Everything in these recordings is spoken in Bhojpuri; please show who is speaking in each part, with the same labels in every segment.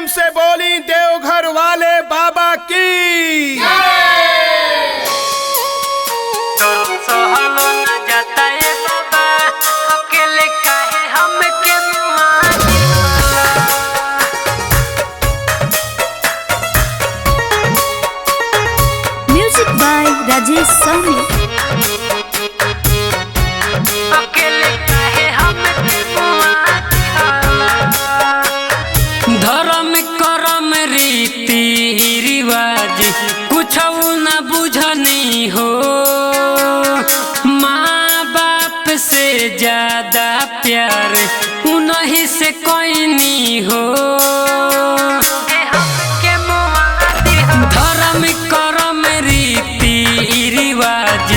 Speaker 1: प्रेम से बोली देवघर वाले बाबा की।
Speaker 2: सहलो न जाता है बाबा, अकेले काहे हमके मारी।
Speaker 3: Music by Rajesh Sahni.
Speaker 2: अकेले काहे हमके मारी। धर्म करम रीति रिवाज कुछ न बुझनी हो, माँ बाप से ज्यादा प्यार उन्हीं से कोई नहीं हो। धर्म करम रीति रिवाज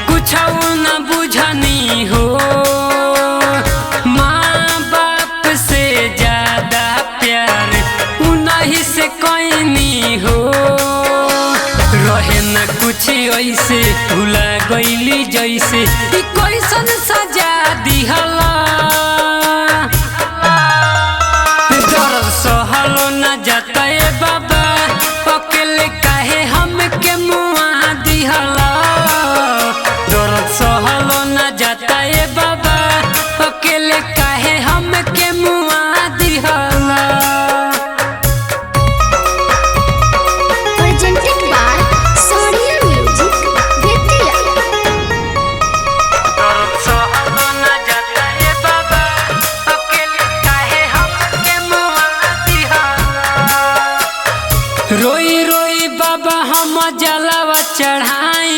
Speaker 2: कुछ न बुझनी हो, माँ बाप से ज्यादा प्यार उन्हीं से कोई नहीं हो। रहे न कुछ ऐसे भुला गईली जैसे कैसन सजा दिहला। दर्द सहलो न जाता है बाबा, अकेले काहे हमके मुआ दिहला। दर्द सहलो न जाता है बाबा, अकेले काहे हमके मुआ दिहला।
Speaker 3: Presented by Sonia Music, Vidya।
Speaker 2: दर्द सहलो न जाता है बाबा, अकेले काहे हमके मुआ दिहला। रोई रोई बाबा हम जलावा चढ़ाई,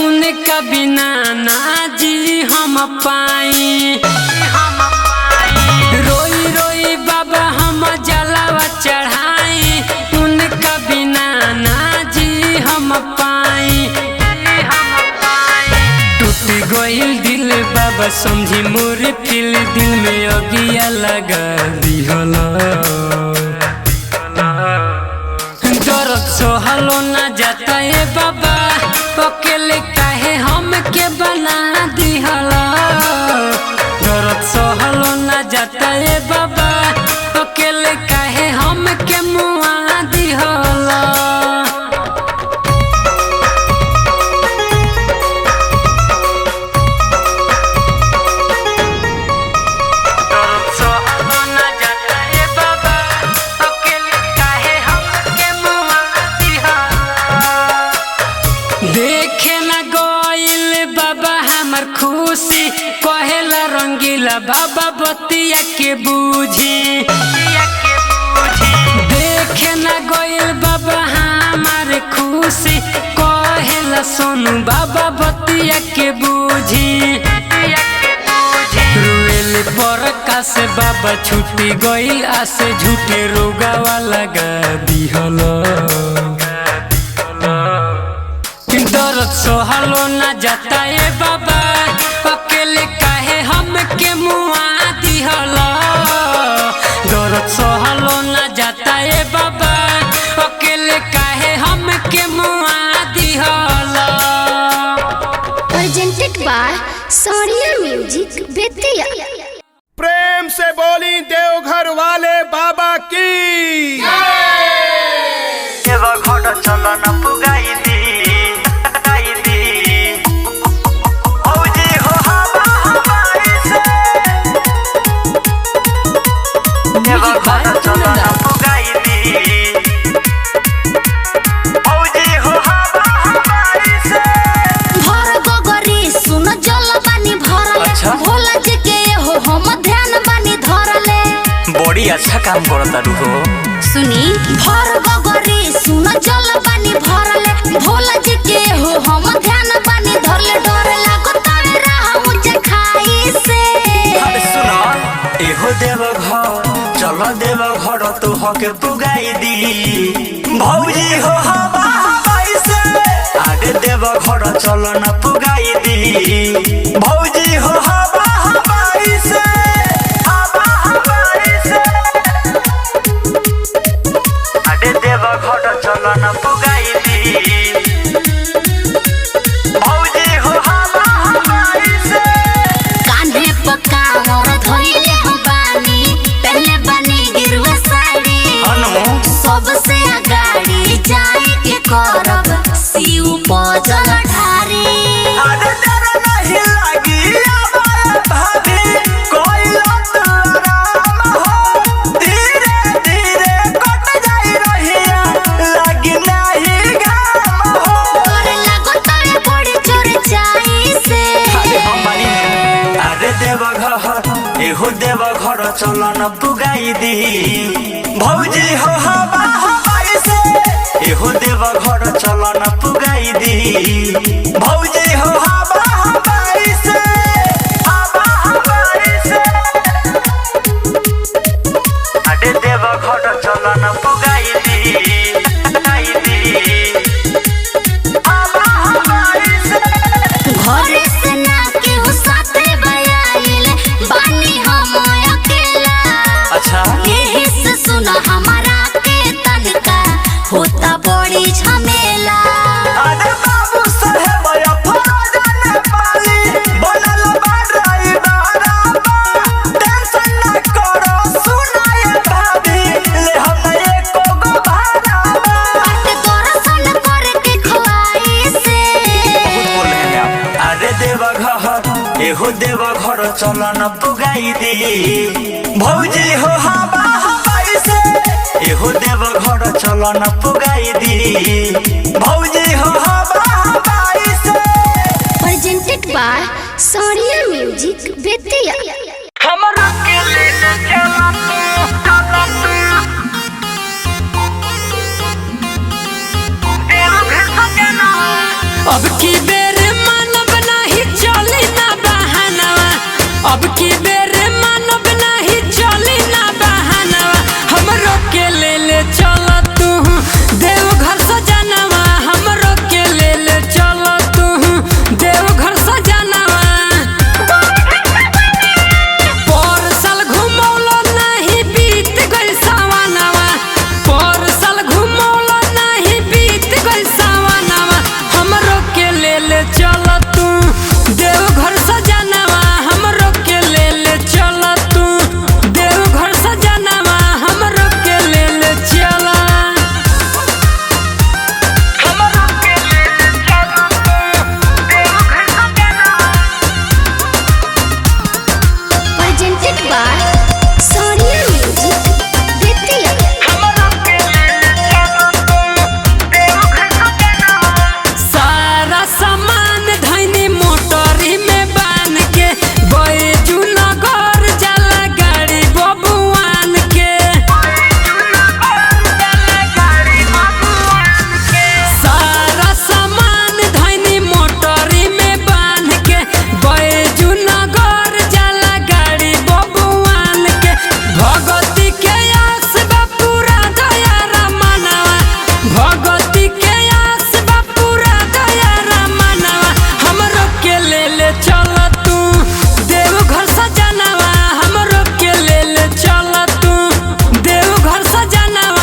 Speaker 2: उनका बिना ना जी हम पाई। रोई रोई बाबा हम जलावा चढ़ाई, उनका बिना ना जी हम पाई। टूट गईल दिल बाबा समझी मोर दिल, दिल में अगिया लगा दिहला। दर्द सहलो न जाता है बाबा, अकेले काहे हमके बना दिहला। दर्द सहलो न जाता है बाबा, अकेले काहे हमके मुआ दिहला। दर्द सहलो न जाता है बाबा, अकेले काहे हमके मुआ दिहला। देखे न गइल बाबा हमर खुशी, कहेला रंगीला बाबा बतिया के बूझी। देखे न गइल बाबा हमर खुशी, कहेला सोनू बाबा बतिया के बूझी। रुएल पर से बाबा छूटी गइल आसे, झूठे रोगावा लगा दिहला। दर्द सहलो न जाता है बाबा, अकेले काहे हमके मुआ दिहला। दर्द सहलो न जाता है बाबा, अकेले काहे हमके मुआ दिहला।
Speaker 3: Presented by Sonia Music, Vidya।
Speaker 1: प्रेम से बोली देवघर वाले बाबा की।
Speaker 2: देवघर चलो न पुगाई दी। बड़ी अच्छा काम करता रुको
Speaker 3: सुनी भर गगरी सुन जल पानी भरले, भोला जी के हो हम ध्यान पानी धरले। डर लागता रहा मुझे खाई से।
Speaker 2: अरे सुनो एहो देवघर चलो देवघर तो हके पुगाई दी। भौजी हो हवा हवाई से, आगे देवघर चलो न पुगाई दी। भौजी हो हवा हवाई से, हवा हवाई से। आगे देवघर चलो न पुगाई दी। भौजी हो हवा हवाई से।
Speaker 3: कान्हे पक्का और धोइले हम पानी, पहले बनी गिरवा साड़ी।
Speaker 2: अनु
Speaker 3: करब शिव पूजल ढारी।
Speaker 2: अरे डर नहीं लगी आवाज़ भाभी कोई लत आराम हो धीरे धीरे कट जाई रहिया लगी नहीं घाम हो।
Speaker 3: तोरे लागो तारे बड़ी चोर जाई से।
Speaker 2: अरे देवघर एहो देवघर चल न पुगाई दी भौजी हो हवा हवाई से। एहो देवघर चल न पुगाई दी भौजी हो हवा हवाई से हवा हवाई से। अरे देवघर चल न पुगाई दी हवा हवाई से।
Speaker 3: घरे से ना केहू साथे बयाइल बानी हम अकेला।
Speaker 2: अच्छा
Speaker 3: यही से सुना हमारा के तनिका होता बड़ी झमेला।
Speaker 2: अरे बाबू साहेब या फौजन पाली बनल बाड़ाई बाराबा टेंशन न करो सुनाए भाभी ले हम एको गो भाराबा।
Speaker 3: बात दर्शन करके खुआई से।
Speaker 2: बहुत बोल रहे हैं आप। अरे देवघर एहो देवघर चल न पुगाई दी भौजी हो हवा हवाई से। एहो देवघर चल न पुगाई दी भौजी हो हवा हवाई से।
Speaker 3: Presented by Sonia Music Betia।
Speaker 2: हमरा के लेले चला तू एहो फिर सजना।
Speaker 4: अब की बेर मानव नाही चली ना बहानवा। अब की बेर मानव नाही चली ना बहानवा। हमरो के ले ले चल तू देवघर सजनवा। हमरो के ले ले चल तू देवघर सजनवा। पर साल घुमौलो नहीं बीत गइल सावनवा। पर साल घुमौलो नहीं बीत गइल सावनवा। हमरो के ले ले चल तू देवघर सजनवा। हमरो के ले ले चल तू देवघर सजनवा। हमरो के ले ले चल
Speaker 2: हमरा के लेले चला तू देवघर सजना।
Speaker 3: Presented by Sonia Music Betia।
Speaker 2: हमरा के लेले चला तू देवघर सजना।
Speaker 4: सारा सामान धैनी मोटरी में बांध के बैजू नगर जाला गाड़ी बबुआन के। सारा सामान धैनी मोटरी में बांध के बैजू नगर जाला गाड़ी बबुआन के। भगती के आस बा पूरा दया रमनवा। भगती के आस बा पूरा दया रमनवा। हमरो के ले ले चल तू देवघर सजनवा। हमरो के ले ले चल तू देवघर सजनवा।